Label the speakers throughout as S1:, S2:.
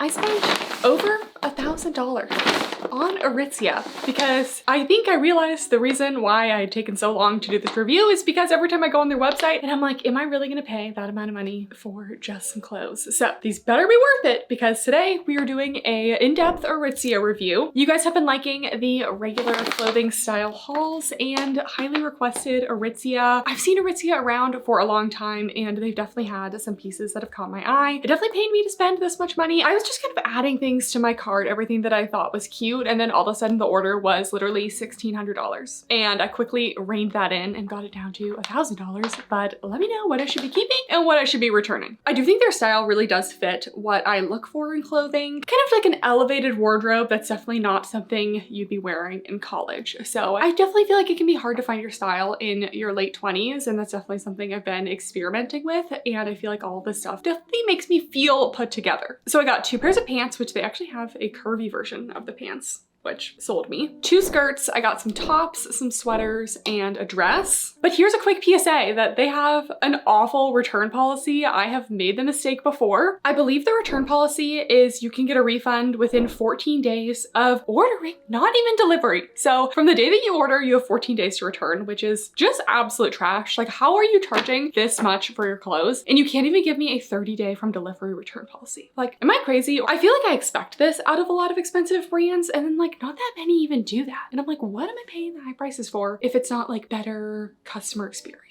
S1: I spent over $1,000 on Aritzia because I think I realized the reason why I had taken so long to do this review is because every time I go on their website and I'm like, am I really gonna pay that amount of money for just some clothes? So these better be worth it because today we are doing a in-depth Aritzia review. You guys have been liking the regular clothing style hauls and highly requested Aritzia. I've seen Aritzia around for a long time and they've definitely had some pieces that have caught my eye. It definitely paid me to spend this much money. I was just kind of adding things to my cart, everything that I thought was cute, and then all of a sudden the order was literally $1,600. And I quickly reined that in and got it down to $1,000, but let me know what I should be keeping and what I should be returning. I do think their style really does fit what I look for in clothing. Kind of like an elevated wardrobe that's definitely not something you'd be wearing in college. So I definitely feel like it can be hard to find your style in your late 20s, and that's definitely something I've been experimenting with, and I feel like all this stuff definitely makes me feel put together. So I got 2 pairs of pants, which they actually have a curvy version of the pants, which sold me. 2 skirts, I got some tops, some sweaters, and a dress. But here's a quick PSA that they have an awful return policy. I have made the mistake before. I believe the return policy is you can get a refund within 14 days of ordering, not even delivery. So from the day that you order, you have 14 days to return, which is just absolute trash. Like, how are you charging this much for your clothes? And you can't even give me a 30-day from delivery return policy. Like, am I crazy? I feel like I expect this out of a lot of expensive brands, and then like not that many even do that. And I'm like, what am I paying the high prices for if it's not like better customer experience?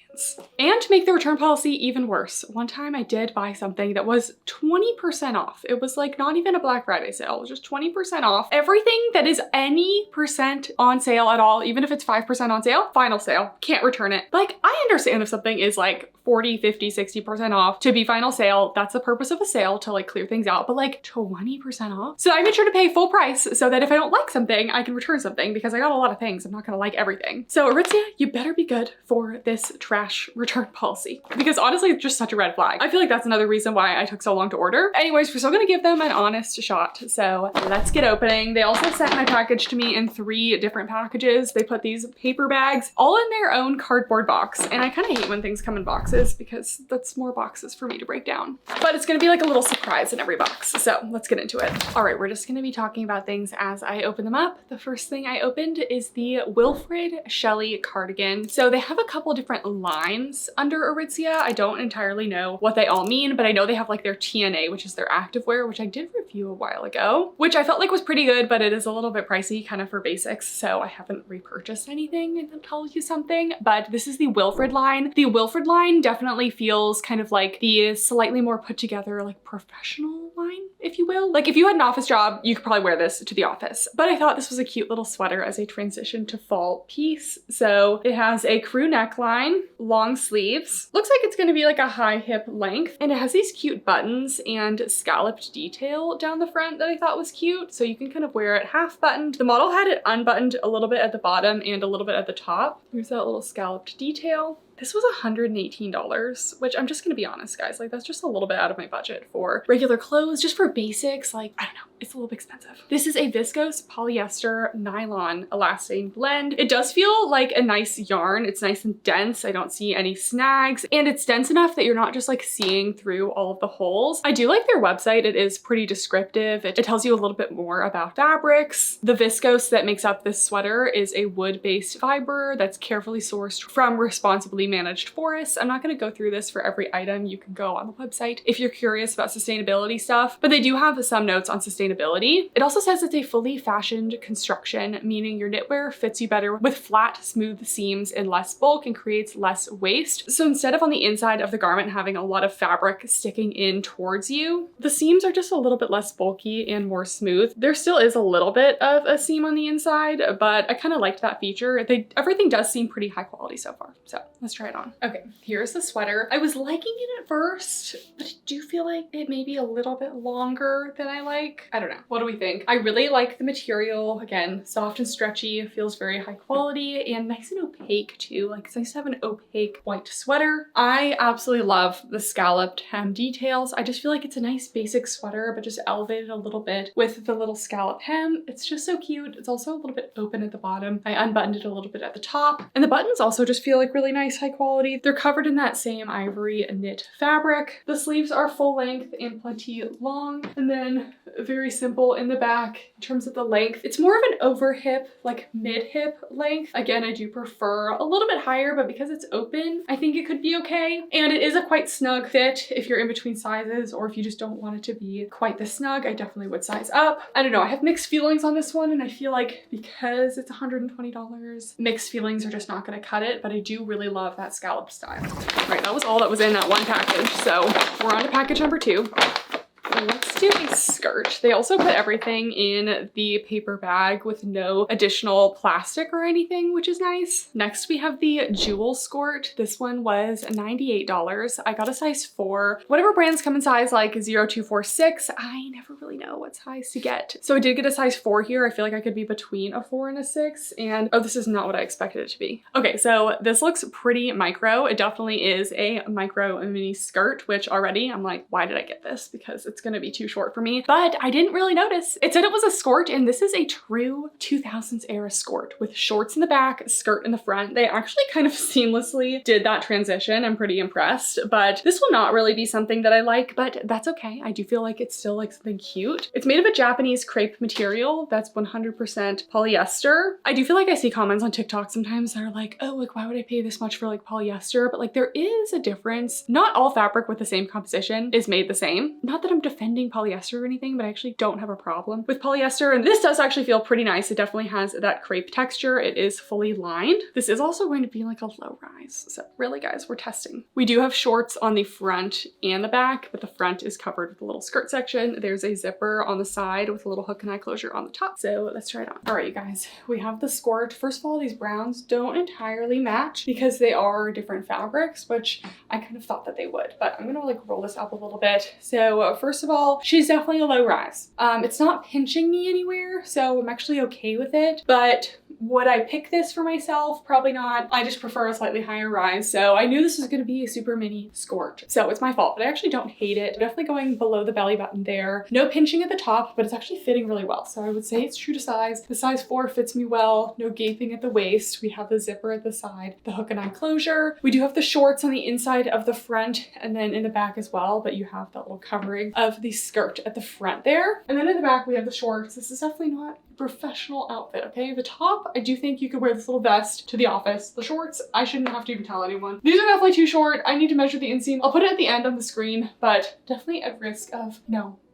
S1: And to make the return policy even worse, one time I did buy something that was 20% off. It was like not even a Black Friday sale, it was just 20% off. Everything that is any percent on sale at all, even if it's 5% on sale, final sale, can't return it. Like, I understand if something is like 40, 50, 60% off to be final sale. That's the purpose of a sale, to like clear things out, but like 20% off. So I made sure to pay full price so that if I don't like something, I can return something because I got a lot of things. I'm not gonna like everything. So Aritzia, you better be good for this trash return policy because honestly, it's just such a red flag. I feel like that's another reason why I took so long to order. Anyways, we're still gonna give them an honest shot. So let's get opening. They also sent my package to me in 3 different packages. They put these paper bags all in their own cardboard box. And I kind of hate when things come in boxes because that's more boxes for me to break down. But it's gonna be like a little surprise in every box. So let's get into it. All right, we're just gonna be talking about things as I open them up. The first thing I opened is the Wilfred Shelly Cardigan. So they have a couple different lines under Aritzia. I don't entirely know what they all mean, but I know they have like their TNA, which is their activewear, which I did review a while ago, which I felt like was pretty good, but it is a little bit pricey kind of for basics. So I haven't repurchased anything and I'll tell you something, but this is the Wilfred line. The Wilfred line definitely feels kind of like the slightly more put together, like professional line, if you will. Like if you had an office job, you could probably wear this to the office, but I thought this was a cute little sweater as a transition to fall piece. So it has a crew neckline, long sleeves. Looks like it's gonna be like a high hip length, and it has these cute buttons and scalloped detail down the front that I thought was cute. So you can kind of wear it half buttoned. The model had it unbuttoned a little bit at the bottom and a little bit at the top. Here's that little scalloped detail. This was $118, which I'm just gonna be honest, guys, like that's just a little bit out of my budget for regular clothes, just for basics. Like, I don't know, it's a little bit expensive. This is a viscose polyester nylon elastane blend. It does feel like a nice yarn. It's nice and dense. I don't see any snags, and it's dense enough that you're not just like seeing through all of the holes. I do like their website. It is pretty descriptive. It tells you a little bit more about fabrics. The viscose that makes up this sweater is a wood-based fiber that's carefully sourced from responsibly managed forests. I'm not going to go through this for every item. You can go on the website if you're curious about sustainability stuff, but they do have some notes on sustainability. It also says it's a fully fashioned construction, meaning your knitwear fits you better with flat, smooth seams and less bulk and creates less waste. So instead of on the inside of the garment having a lot of fabric sticking in towards you, the seams are just a little bit less bulky and more smooth. There still is a little bit of a seam on the inside, but I kind of liked that feature. Everything does seem pretty high quality so far. So let's try it on. Okay, here's the sweater. I was liking it at first, but I do feel like it may be a little bit longer than I like. I don't know. What do we think? I really like the material. Again, soft and stretchy, feels very high quality and nice and opaque too. Like it's nice to have an opaque white sweater. I absolutely love the scalloped hem details. I just feel like it's a nice basic sweater, but just elevated a little bit with the little scallop hem. It's just so cute. It's also a little bit open at the bottom. I unbuttoned it a little bit at the top. And the buttons also just feel like really nice, high quality. They're covered in that same ivory knit fabric. The sleeves are full length and plenty long. And then very simple in the back in terms of the length. It's more of an over hip, like mid hip length. Again, I do prefer a little bit higher, but because it's open, I think it could be okay. And it is a quite snug fit if you're in between sizes, or if you just don't want it to be quite this snug, I definitely would size up. I don't know, I have mixed feelings on this one, and I feel like because it's $120, mixed feelings are just not gonna cut it, but I do really love that scallop style. All right, that was all that was in that one package. So we're on to package number 2. Let's do a skirt. They also put everything in the paper bag with no additional plastic or anything, which is nice. Next, we have the Jewel Skort. This one was $98. I got a size 4. Whatever brands come in size like 0, 2, 4, 6, I never really know what size to get. So I did get a size 4 here. I feel like I could be between a 4 and a 6. And oh, this is not what I expected it to be. Okay, so this looks pretty micro. It definitely is a micro mini skirt, which already I'm like, why did I get this? Because it's gonna be too short for me, but I didn't really notice. It said it was a Skort, and this is a true 2000s era Skort with shorts in the back, skirt in the front. They actually kind of seamlessly did that transition. I'm pretty impressed, but this will not really be something that I like, but that's okay. I do feel like it's still like something cute. It's made of a Japanese crepe material that's 100% polyester. I do feel like I see comments on TikTok sometimes that are like, oh, like why would I pay this much for like polyester? But like there is a difference. Not all fabric with the same composition is made the same. Not that I'm defending polyester or anything, but I actually don't have a problem with polyester. And this does actually feel pretty nice. It definitely has that crepe texture. It is fully lined. This is also going to be like a low rise. So really guys, we're testing. We do have shorts on the front and the back, but the front is covered with a little skirt section. There's a zipper on the side with a little hook and eye closure on the top. So let's try it on. All right, you guys, we have the Skort. First of all, these browns don't entirely match because they are different fabrics, which I kind of thought that they would, but I'm gonna like roll this up a little bit. So first of all, she's definitely a low rise. It's not pinching me anywhere, so I'm actually okay with it, but would I pick this for myself? Probably not. I just prefer a slightly higher rise. So I knew this was going to be a super mini Skort. So it's my fault, but I actually don't hate it. Definitely going below the belly button there. No pinching at the top, but it's actually fitting really well. So I would say it's true to size. The size 4 fits me well. No gaping at the waist. We have the zipper at the side, the hook and eye closure. We do have the shorts on the inside of the front and then in the back as well, but you have that little covering of the skirt at the front there. And then in the back, we have the shorts. This is definitely not professional outfit, okay? The top, I do think you could wear this little vest to the office. The shorts, I shouldn't have to even tell anyone. These are definitely too short. I need to measure the inseam. I'll put it at the end on the screen, but definitely at risk of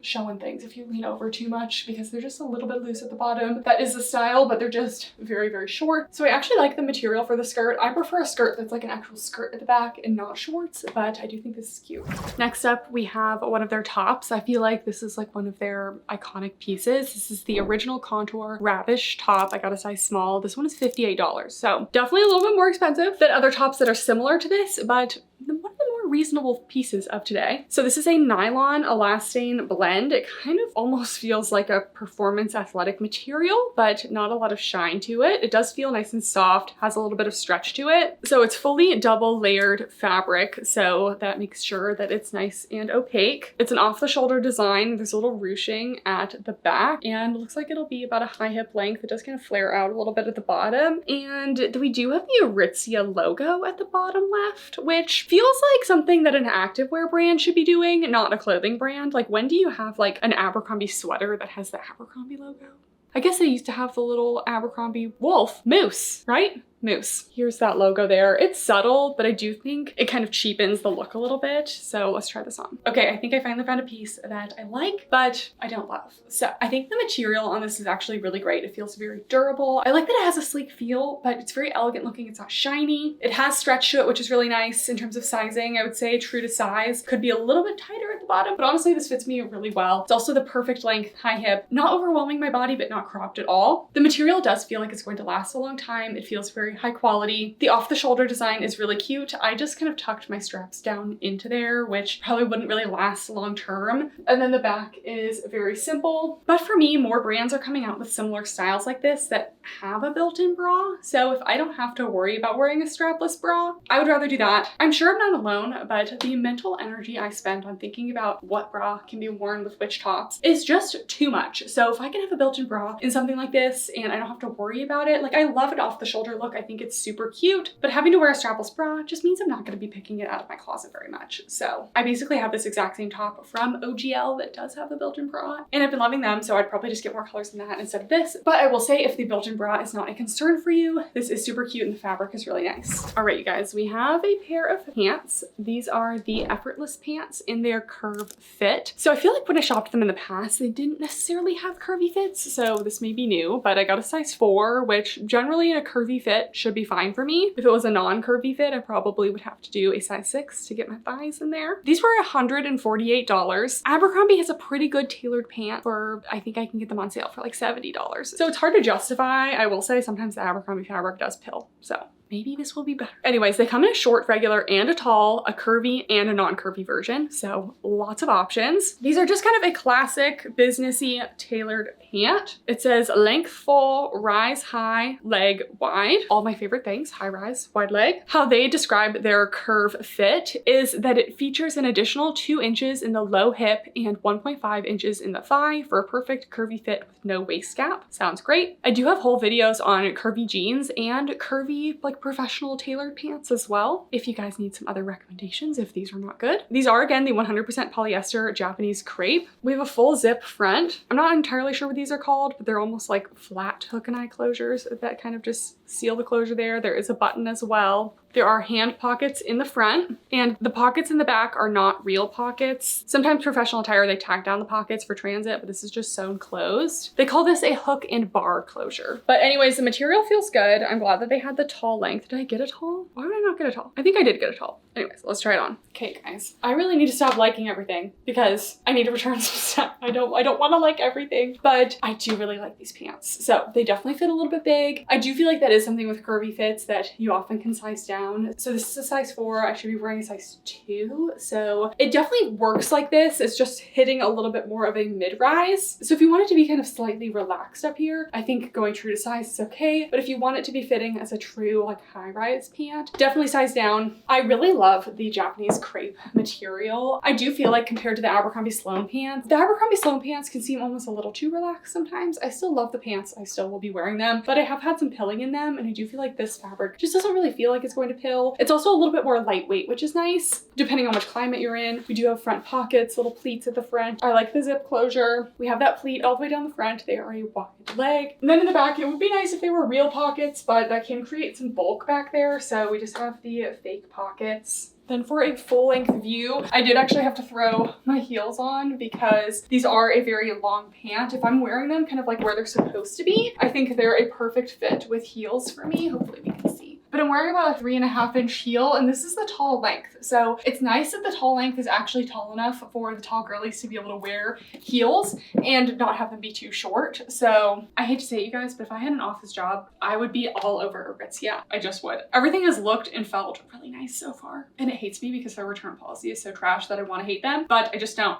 S1: showing things if you lean over too much because they're just a little bit loose at the bottom. That is the style, but they're just very, very short. So I actually like the material for the skirt. I prefer a skirt that's like an actual skirt at the back and not shorts, but I do think this is cute. Next up, we have one of their tops. I feel like this is like one of their iconic pieces. This is the original contour Ravish top. I got a size small. This one is $58. So definitely a little bit more expensive than other tops that are similar to this, but one of the more reasonable pieces of today. So this is a nylon elastane blend. It kind of almost feels like a performance athletic material, but not a lot of shine to it. It does feel nice and soft, has a little bit of stretch to it. So it's fully double layered fabric, so that makes sure that it's nice and opaque. It's an off the shoulder design. There's a little ruching at the back and it looks like it'll be about a high hip length. It does kind of flare out a little bit at the bottom. And we do have the Aritzia logo at the bottom left, which feels like something that an activewear brand should be doing, not a clothing brand. Like when do you have like an Abercrombie sweater that has the Abercrombie logo? I guess they used to have the little Abercrombie wolf, moose, right? Moose. Here's that logo there. It's subtle, but I do think it kind of cheapens the look a little bit. So let's try this on. Okay, I think I finally found a piece that I like, but I don't love. So I think the material on this is actually really great. It feels very durable. I like that it has a sleek feel, but it's very elegant looking. It's not shiny. It has stretch to it, which is really nice in terms of sizing. I would say true to size. Could be a little bit tighter at the bottom, but honestly, this fits me really well. It's also the perfect length, high hip, not overwhelming my body, but not cropped at all. The material does feel like it's going to last a long time. It feels very very high quality. The off the shoulder design is really cute. I just kind of tucked my straps down into there, which probably wouldn't really last long term. And then the back is very simple. But for me, more brands are coming out with similar styles like this that have a built-in bra. So if I don't have to worry about wearing a strapless bra, I would rather do that. I'm sure I'm not alone, but the mental energy I spend on thinking about what bra can be worn with which tops is just too much. So if I can have a built-in bra in something like this and I don't have to worry about it, like I love it off the shoulder look. I think it's super cute, but having to wear a strapless bra just means I'm not going to be picking it out of my closet very much. So I basically have this exact same top from OGL that does have the built-in bra, and I've been loving them. So I'd probably just get more colors than that instead of this. But I will say, if the built-in bra is not a concern for you, this is super cute and the fabric is really nice. All right, you guys, we have a pair of pants. These are the Effortless pants in their curve fit. So I feel like when I shopped them in the past, they didn't necessarily have curvy fits. So this may be new, but I got a size 4, which generally in a curvy fit should be fine for me. If it was a non-curvy fit, I probably would have to do a size 6 to get my thighs in there. These were $148. Abercrombie has a pretty good tailored pant for, I think I can get them on sale for like $70. So it's hard to justify. I will say sometimes the Abercrombie fabric does pill. So maybe this will be better. Anyways, they come in a short, regular, and a tall, a curvy, and a non-curvy version. So lots of options. These are just kind of a classic businessy tailored pant. It says length full, rise high, leg wide. All my favorite things, high rise, wide leg. How they describe their curve fit is that it features an additional 2 inches in the low hip and 1.5 inches in the thigh for a perfect curvy fit with no waist gap. Sounds great. I do have whole videos on curvy jeans and curvy, like, professional tailored pants as well, if you guys need some other recommendations if these are not good. These are, again, the 100% polyester Japanese crepe. We have a full zip front. I'm not entirely sure what these are called, but they're almost like flat hook and eye closures that kind of just seal the closure there. There is a button as well. There are hand pockets in the front, and the pockets in the back are not real pockets. Sometimes professional attire, they tack down the pockets for transit, but this is just sewn closed. They call this a hook and bar closure. But anyways, the material feels good. I'm glad that they had the tall length. Did I get a tall? Why would I not get a tall? I think I did get a tall. Anyways, let's try it on. Okay, guys, I really need to stop liking everything because I need to return some stuff. I don't want to like everything, but I do really like these pants. So they definitely fit a little bit big. I do feel like that is something with curvy fits that you often can size down. So this is a size 4. I should be wearing a size 2. So it definitely works like this. It's just hitting a little bit more of a mid-rise. So if you want it to be kind of slightly relaxed up here, I think going true to size is okay. But if you want it to be fitting as a true like high-rise pant, definitely size down. I really love the Japanese crepe material. I do feel like compared to the Abercrombie Sloan pants, the Abercrombie Sloan pants can seem almost a little too relaxed sometimes. I still love the pants. I still will be wearing them, but I have had some pilling in them, and I do feel like this fabric just doesn't really feel like it's going to pill. It's also a little bit more lightweight, which is nice, depending on which climate you're in. We do have front pockets, little pleats at the front. I like the zip closure. We have that pleat all the way down the front. They are a wide leg. And then in the back, it would be nice if they were real pockets, but that can create some bulk back there. So we just have the fake pockets. Then for a full-length view, I did actually have to throw my heels on because these are a very long pant. If I'm wearing them kind of like where they're supposed to be, I think they're a perfect fit with heels for me. Hopefully we can see. But I'm wearing about a 3.5-inch heel, and this is the tall length. So it's nice that the tall length is actually tall enough for the tall girlies to be able to wear heels and not have them be too short. So I hate to say it, you guys, but if I had an office job, I would be all over Aritzia. I just would. Everything has looked and felt really nice so far. And it hates me because their return policy is so trash that I want to hate them, but I just don't.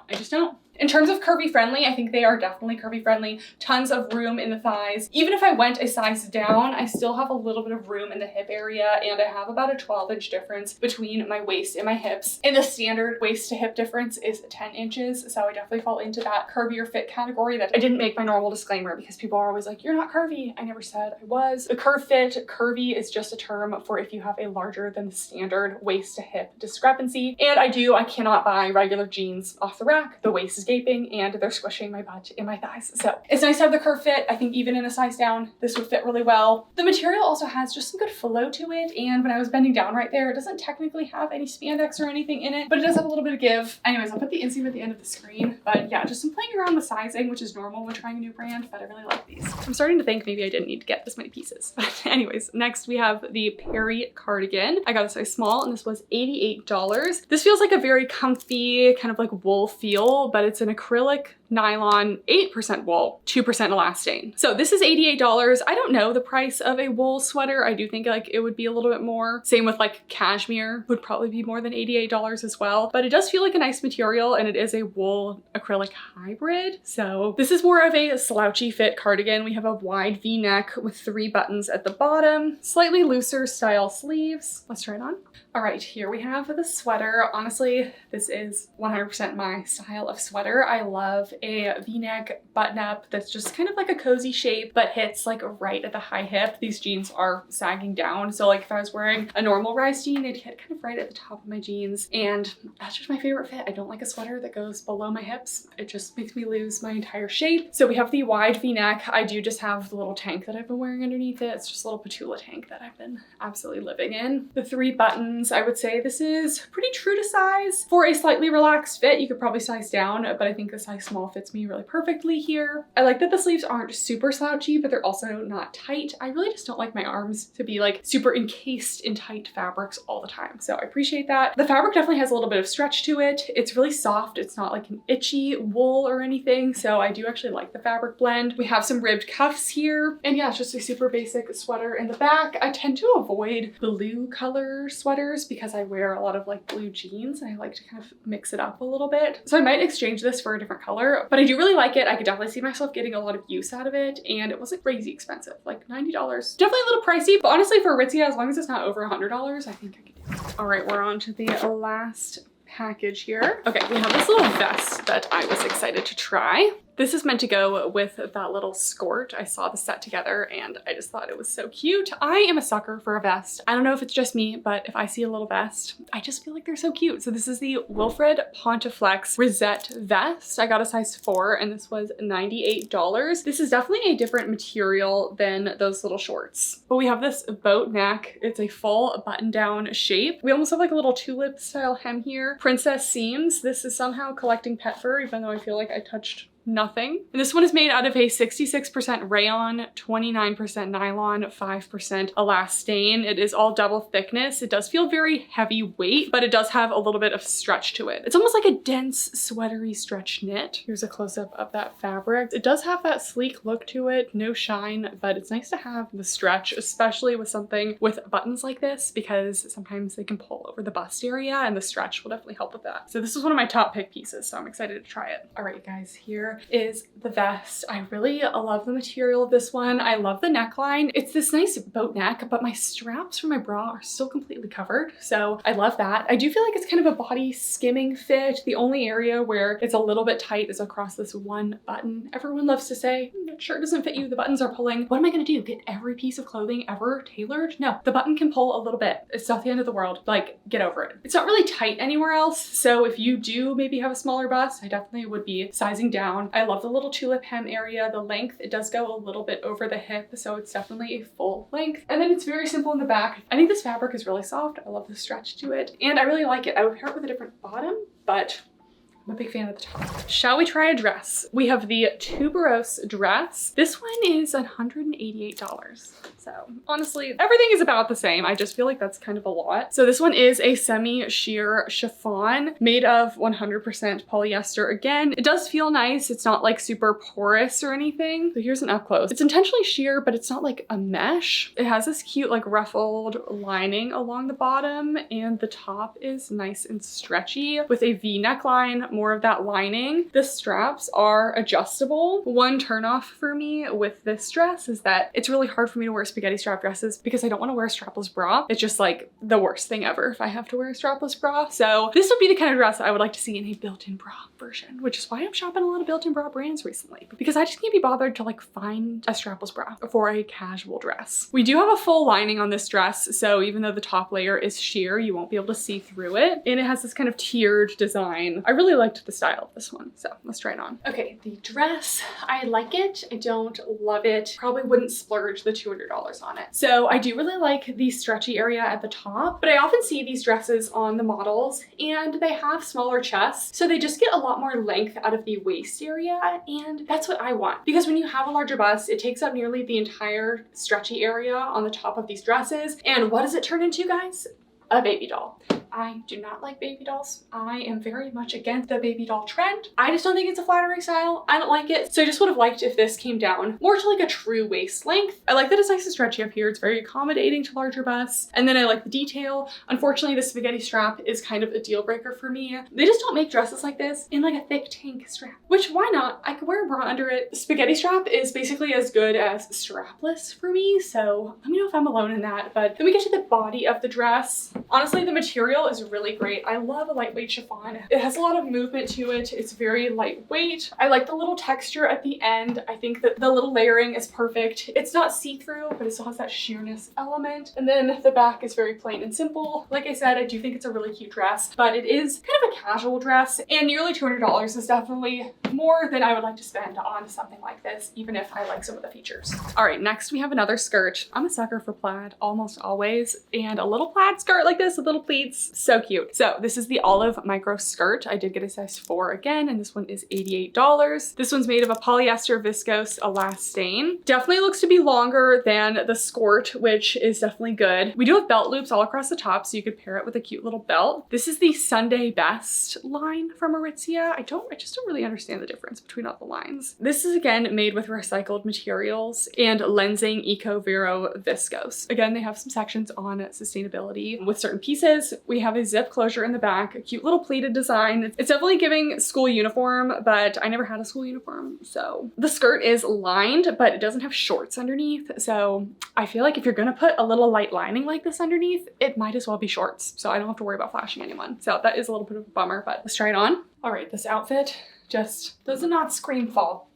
S1: In terms of curvy friendly, I think they are definitely curvy friendly. Tons of room in the thighs. Even if I went a size down, I still have a little bit of room in the hip area, and I have about a 12-inch difference between my waist and my hips. And the standard waist to hip difference is 10 inches, so I definitely fall into that curvier fit category that I didn't make my normal disclaimer because people are always like, you're not curvy. I never said I was. The curve fit, curvy is just a term for if you have a larger than the standard waist to hip discrepancy. And I cannot buy regular jeans off the rack. The waist is gaping and they're squishing my butt and my thighs. So it's nice to have the curve fit. I think even in a size down, this would fit really well. The material also has just some good flow to it. And when I was bending down right there, it doesn't technically have any spandex or anything in it, but it does have a little bit of give. Anyways, I'll put the inseam at the end of the screen. But yeah, just some playing around with sizing, which is normal when trying a new brand, but I really like these. I'm starting to think maybe I didn't need to get this many pieces. But anyways, next we have the Perry cardigan. I got a size small and this was $88. This feels like a very comfy kind of like wool feel, but it's an acrylic nylon, 8% wool, 2% elastane. So this is $88. I don't know the price of a wool sweater. I do think like it would be a little bit more. Same with like cashmere would probably be more than $88 as well, but it does feel like a nice material and it is a wool acrylic hybrid. So this is more of a slouchy fit cardigan. We have a wide V-neck with 3 buttons at the bottom, slightly looser style sleeves. Let's try it on. All right, here we have the sweater. Honestly, this is 100% my style of sweater. I love a V-neck button up that's just kind of like a cozy shape, but hits like right at the high hip. These jeans are sagging down. So like if I was wearing a normal rise jean, it'd hit kind of right at the top of my jeans. And that's just my favorite fit. I don't like a sweater that goes below my hips. It just makes me lose my entire shape. So we have the wide V-neck. I do just have the little tank that I've been wearing underneath it. It's just a little patchouli tank that I've been absolutely living in. The 3 buttons, I would say this is pretty true to size. For a slightly relaxed fit, you could probably size down, but I think the size small fits me really perfectly here. I like that the sleeves aren't super slouchy, but they're also not tight. I really just don't like my arms to be like super encased in tight fabrics all the time. So I appreciate that. The fabric definitely has a little bit of stretch to it. It's really soft. It's not like an itchy wool or anything. So I do actually like the fabric blend. We have some ribbed cuffs here. And yeah, it's just a super basic sweater in the back. I tend to avoid blue color sweaters because I wear a lot of like blue jeans and I like to kind of mix it up a little bit. So I might exchange this for a different color, but I do really like it. I could definitely see myself getting a lot of use out of it, and it wasn't crazy expensive, like $90. Definitely a little pricey, but honestly for Aritzia, as long as it's not over $100, I think I could do it. All right, we're on to the last package here. Okay, we have this little vest that I was excited to try. This is meant to go with that little Skort. I saw the set together and I just thought it was so cute. I am a sucker for a vest. I don't know if it's just me, but if I see a little vest, I just feel like they're so cute. So this is the Wilfred Ponteflex Risette vest. I got a size 4 and this was $98. This is definitely a different material than those little shorts. But we have this boat neck. It's a full button down shape. We almost have like a little tulip style hem here. Princess seams. This is somehow collecting pet fur, even though I feel like I touched nothing. And this one is made out of a 66% rayon, 29% nylon, 5% elastane. It is all double thickness. It does feel very heavy weight, but it does have a little bit of stretch to it. It's almost like a dense, sweatery stretch knit. Here's a close-up of that fabric. It does have that sleek look to it, no shine, but it's nice to have the stretch, especially with something with buttons like this, because sometimes they can pull over the bust area and the stretch will definitely help with that. So this is one of my top pick pieces, so I'm excited to try it. All right, guys, here is the vest. I really love the material of this one. I love the neckline. It's this nice boat neck, but my straps for my bra are still completely covered. So I love that. I do feel like it's kind of a body skimming fit. The only area where it's a little bit tight is across this one button. Everyone loves to say, that shirt doesn't fit you, the buttons are pulling. What am I gonna do? Get every piece of clothing ever tailored? No, the button can pull a little bit. It's not the end of the world. Like, get over it. It's not really tight anywhere else. So if you do maybe have a smaller bust, I definitely would be sizing down. I love the little tulip hem area. The length, it does go a little bit over the hip, so it's definitely a full length. And then it's very simple in the back. I think this fabric is really soft. I love the stretch to it, and I really like it. I would pair it with a different bottom, but I'm a big fan of the top. Shall we try a dress? We have the Tuberose Dress. This one is $188. So honestly, everything is about the same. I just feel like that's kind of a lot. So this one is a semi-sheer chiffon made of 100% polyester. Again, it does feel nice. It's not like super porous or anything. So here's an up close. It's intentionally sheer, but it's not like a mesh. It has this cute like ruffled lining along the bottom, and the top is nice and stretchy with a V neckline, more of that lining. The straps are adjustable. One turnoff for me with this dress is that it's really hard for me to wear spaghetti strap dresses because I don't want to wear a strapless bra. It's just like the worst thing ever if I have to wear a strapless bra. So this would be the kind of dress I would like to see in a built-in bra version, which is why I'm shopping a lot of built-in bra brands recently, because I just can't be bothered to like find a strapless bra for a casual dress. We do have a full lining on this dress, so even though the top layer is sheer, you won't be able to see through it. And it has this kind of tiered design. I really liked the style of this one, so let's try it on. Okay, the dress, I like it. I don't love it. Probably wouldn't splurge the $200 on it. So I do really like the stretchy area at the top, but I often see these dresses on the models and they have smaller chests, so they just get a lot more length out of the waist area, and that's what I want. Because when you have a larger bust, it takes up nearly the entire stretchy area on the top of these dresses, and what does it turn into, guys? A baby doll. I do not like baby dolls. I am very much against the baby doll trend. I just don't think it's a flattering style. I don't like it. So I just would have liked if this came down more to like a true waist length. I like that it's nice and stretchy up here. It's very accommodating to larger busts. And then I like the detail. Unfortunately, the spaghetti strap is kind of a deal breaker for me. They just don't make dresses like this in like a thick tank strap, which why not? I could wear a bra under it. The spaghetti strap is basically as good as strapless for me. So let me know if I'm alone in that. But then we get to the body of the dress. Honestly, the material is really great. I love a lightweight chiffon. It has a lot of movement to it. It's very lightweight. I like the little texture at the end. I think that the little layering is perfect. It's not see-through, but it still has that sheerness element. And then the back is very plain and simple. Like I said, I do think it's a really cute dress, but it is kind of a casual dress, and nearly $200 is definitely more than I would like to spend on something like this, even if I like some of the features. All right, next we have another skirt. I'm a sucker for plaid almost always, and a little plaid skirt like this with little pleats, so cute. So this is the olive micro skirt. I did get a size 4 again, and this one is $88. This one's made of a polyester viscose elastane. Definitely looks to be longer than the Skort, which is definitely good. We do have belt loops all across the top, so you could pair it with a cute little belt. This is the Sunday Best line from Aritzia. I just don't really understand the difference between all the lines. This is again made with recycled materials and Lensing Eco Vero viscose. Again, they have some sections on sustainability with certain pieces. We have a zip closure in the back, a cute little pleated design. It's definitely giving school uniform, but I never had a school uniform, so. The skirt is lined, but it doesn't have shorts underneath, so I feel like if you're gonna put a little light lining like this underneath, it might as well be shorts, so I don't have to worry about flashing anyone. So that is a little bit of a bummer, but let's try it on. All right, this outfit just does not scream fall.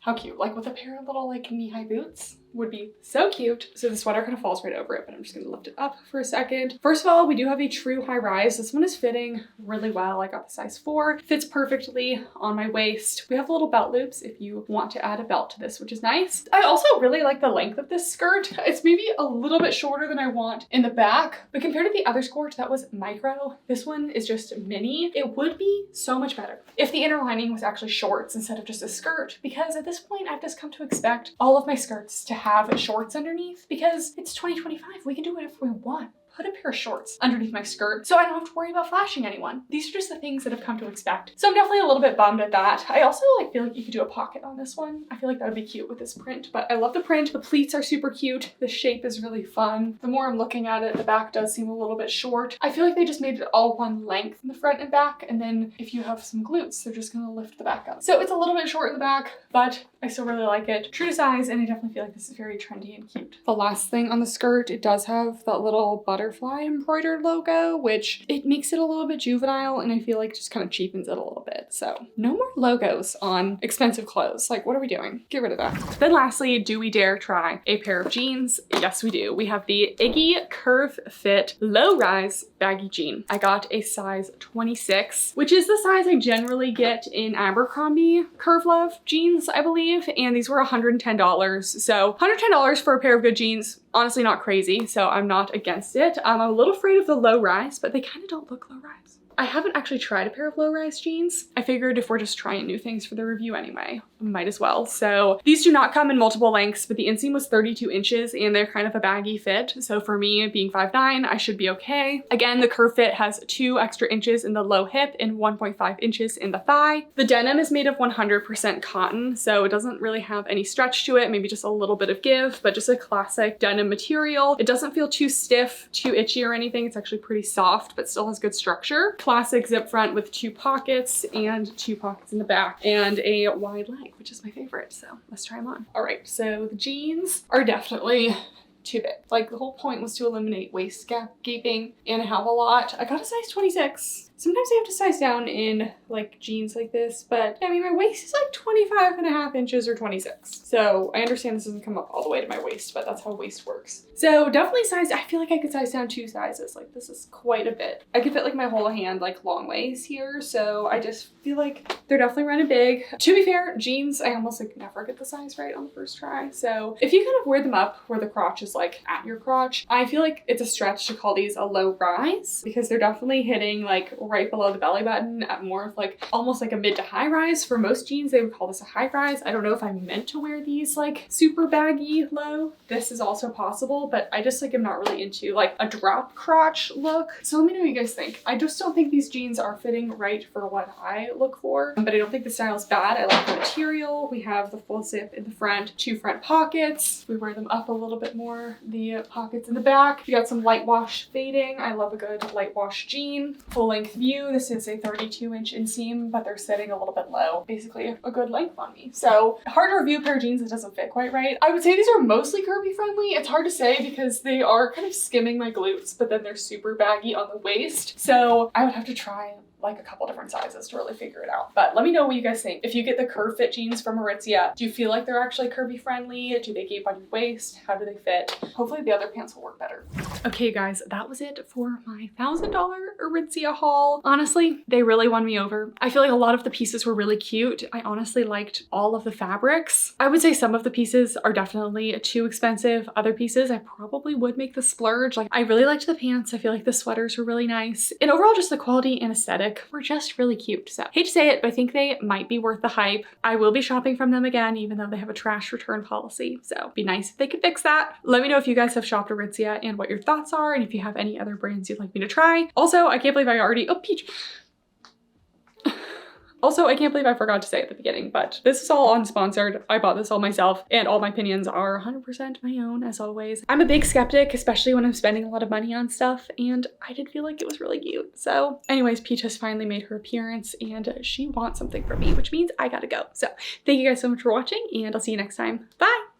S1: How cute, like with a pair of little like knee-high boots. Would be so cute. So the sweater kind of falls right over it, but I'm just gonna lift it up for a second. First of all, we do have a true high rise. This one is fitting really well. I got the size 4. Fits perfectly on my waist. We have little belt loops if you want to add a belt to this, which is nice. I also really like the length of this skirt. It's maybe a little bit shorter than I want in the back, but compared to the other skirt that was micro, this one is just mini. It would be so much better if the inner lining was actually shorts instead of just a skirt, because at this point I've just come to expect all of my skirts to have shorts underneath, because it's 2025. We can do whatever we want. Put a pair of shorts underneath my skirt so I don't have to worry about flashing anyone. These are just the things that I've come to expect. So I'm definitely a little bit bummed at that. I also feel like you could do a pocket on this one. I feel like that would be cute with this print, but I love the print. The pleats are super cute. The shape is really fun. The more I'm looking at it, the back does seem a little bit short. I feel like they just made it all one length in the front and back, and then if you have some glutes, they're just gonna lift the back up. So it's a little bit short in the back, but I still really like it. True to size, and I definitely feel like this is very trendy and cute. The last thing on the skirt, it does have that little butterfly embroidered logo, which it makes it a little bit juvenile, and I feel like just kind of cheapens it a little bit. So no more logos on expensive clothes. Like, what are we doing? Get rid of that. Then lastly, do we dare try a pair of jeans? Yes, we do. We have the Iggy Curve Fit Low Rise Baggy Jean. I got a size 26, which is the size I generally get in Abercrombie Curve Love jeans, I believe, and these were $110. So $110 for a pair of good jeans, honestly not crazy, so I'm not against it. I'm a little afraid of the low rise, but they kind of don't look low rise. I haven't actually tried a pair of low-rise jeans. I figured if we're just trying new things for the review anyway, might as well. So these do not come in multiple lengths, but the inseam was 32 inches and they're kind of a baggy fit. So for me, being 5'9", I should be okay. Again, the curve fit has 2 extra inches in the low hip and 1.5 inches in the thigh. The denim is made of 100% cotton, so it doesn't really have any stretch to it, maybe just a little bit of give, but just a classic denim material. It doesn't feel too stiff, too itchy or anything. It's actually pretty soft, but still has good structure. Classic zip front with 2 pockets and 2 pockets in the back and a wide leg, which is my favorite. So let's try them on. All right, so the jeans are definitely too big. Like, the whole point was to eliminate waist gaping, and I have a lot. I got a size 26. Sometimes I have to size down in like jeans like this, but I mean, my waist is like 25.5 inches or 26. So I understand this doesn't come up all the way to my waist, but that's how waist works. So definitely size, I feel like I could size down 2 sizes. Like, this is quite a bit. I could fit like my whole hand like long ways here. So I just feel like they're definitely running big. To be fair, jeans, I almost like never get the size right on the first try. So if you kind of wear them up where the crotch is like at your crotch, I feel like it's a stretch to call these a low rise because they're definitely hitting like right below the belly button at more of like almost like a mid to high rise. For most jeans, they would call this a high rise. I don't know if I'm meant to wear these like super baggy low. This is also possible, but I just like am not really into like a drop crotch look. So let me know what you guys think. I just don't think these jeans are fitting right for what I look for, but I don't think the style is bad. I like the material. We have the full zip in the front, 2 front pockets. We wear them up a little bit more. The pockets in the back. We got some light wash fading. I love a good light wash jean. Full length view. This is a 32-inch inseam, but they're sitting a little bit low. Basically a good length on me. So hard to review a pair of jeans that doesn't fit quite right. I would say these are mostly curvy friendly. It's hard to say because they are kind of skimming my glutes, but then they're super baggy on the waist. So I would have to try like a couple different sizes to really figure it out. But let me know what you guys think. If you get the curve fit jeans from Aritzia, do you feel like they're actually curvy friendly? Do they gape on your waist? How do they fit? Hopefully the other pants will work better. Okay guys, that was it for my $1,000 Aritzia haul. Honestly, they really won me over. I feel like a lot of the pieces were really cute. I honestly liked all of the fabrics. I would say some of the pieces are definitely too expensive. Other pieces I probably would make the splurge. Like I really liked the pants. I feel like the sweaters were really nice. And overall just the quality and aesthetic were just really cute. So hate to say it, but I think they might be worth the hype. I will be shopping from them again, even though they have a trash return policy. So it'd be nice if they could fix that. Let me know if you guys have shopped Aritzia and what your thoughts are, and if you have any other brands you'd like me to try. Also, I can't believe I already, oh, Peach. Also, I can't believe I forgot to say at the beginning, but this is all unsponsored. I bought this all myself, and all my opinions are 100% my own, as always. I'm a big skeptic, especially when I'm spending a lot of money on stuff, and I did feel like it was really cute. So anyways, Peach has finally made her appearance, and she wants something from me, which means I gotta go. So thank you guys so much for watching, and I'll see you next time. Bye!